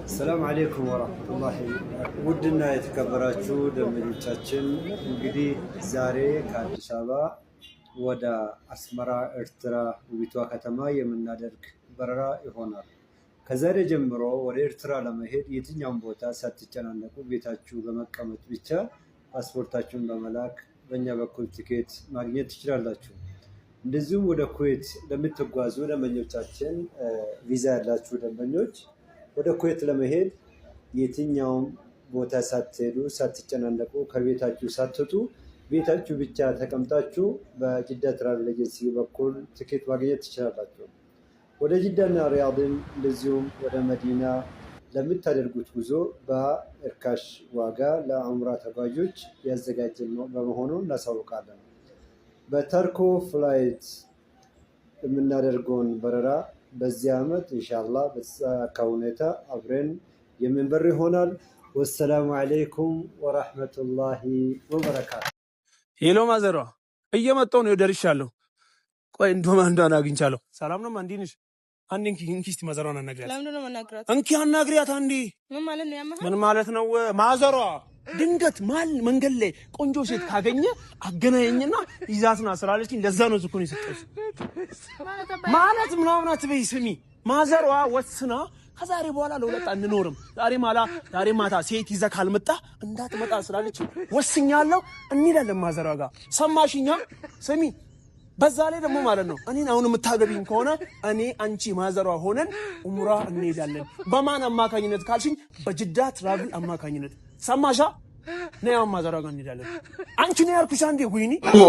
السلام عليكم ورحمة الله ودنا የተከበራችሁ ደንበኞቻችን እንግዲህ ዛሬ ከአዲስ አበባ ወደ አስመራ ኤርትራ ውቢቷ ከተማ የምናደርግ በረራ ይሆናል። ከዛሬ ጀምሮ ወደ ኤርትራ ለመሄድ የትኛውም ቦታ ሳትጨናነቁ ቤታችሁ በመቀመጥ ብቻ ፓስፖርታችሁን በመላክ በእኛ በኩል ቲኬት ማግኘት ትችላላችሁ። እንደዚሁም ወደ ኩዌት ለምትጓዙ ደንበኞቻችን ቪዛ ያላችሁ ደንበኞች ወደ ኩዌት ለመሄድ የትኛውም ቦታ ሳትሄዱ ሳትጨናነቁ ከቤታችሁ ሳትወጡ ቤታችሁ ብቻ ተቀምጣችሁ በጅዳ ትራቭል ኤጀንሲ በኩል ቲኬት ማግኘት ትችላላችሁ። ወደ ጅዳና ሪያድም እንደዚሁም ወደ መዲና ለምታደርጉት ጉዞ በእርካሽ ዋጋ ለዑምራ ተጓዦች ያዘጋጀን በመሆኑ እናሳውቃለን። በተርኮ ፍላይት የምናደርገውን በረራ በዚህ ዓመት ኢንሻአላህ በተሳካ ሁኔታ አብረን የምንበር ይሆናል። ወሰላሙ አለይኩም ወራህመቱላሂ ወበረካቱ። ሄሎ ማዘሯ እየመጣሁ ነው፣ ደርሻለሁ። ቆይ እንደውም አንዷን አግኝቻለሁ። ሰላም ነው እንዴ ነሽ? አንዴ እንኪ ማዘሯን አናግሪያት። ለምን ነው ማናግራት? እንኪ አናግሪያት አንዴ። ምን ማለት ነው ያማህ? ምን ማለት ነው ማዘሯ? ድንገት ማል መንገድ ላይ ቆንጆ ሴት ካገኘ አገናኘኝና ይዛትና ስላለችኝ ለዛ ነው ዝኩን ይሰጥሽ ማለት ምናምን አትበይ። ስሚ ማዘሯ ወስና ከዛሬ በኋላ ለሁለት አንኖርም፣ ዛሬ ማታ ሴት ይዘህ ካልመጣ እንዳትመጣ ስላለች ወስኛለሁ። እንሄዳለን ማዘሯ ጋር። ሰማሽኛ? ስሚ በዛ ላይ ደግሞ ማለት ነው እኔን አሁን የምታገቢኝ ከሆነ እኔ አንቺ ማዘሯ ሆነን ኡምራ እንሄዳለን። በማን አማካኝነት ካልሽኝ በጅዳ ትራቭል አማካኝነት። ሰማሻ? ነይ ማዘሯ ጋር እንሄዳለን። አንቺ ነው ያልኩሽ አንዴ። ወይኔ ኖ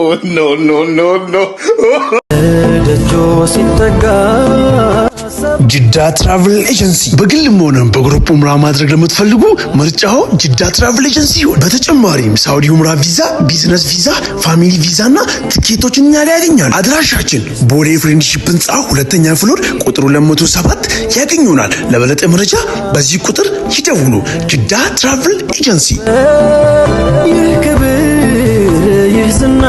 ደጆ ሲጠጋ ጅዳ ትራቭል ኤጀንሲ በግልም ሆነ በግሩፕ ኡምራ ማድረግ ለምትፈልጉ ምርጫው ጅዳ ትራቭል ኤጀንሲ ይሁን። በተጨማሪም ሳውዲ ኡምራ ቪዛ፣ ቢዝነስ ቪዛ፣ ፋሚሊ ቪዛና ትኬቶችን እኛ ላይ ያገኛሉ። አድራሻችን ቦሌ ፍሬንድሺፕ ህንጻ ሁለተኛ ፍሎር ቁጥር 207 ያገኙናል። ለበለጠ መረጃ በዚህ ቁጥር ይደውሉ። ጅዳ ትራቭል ኤጀንሲ። ይህ ክብር ይህ ዝና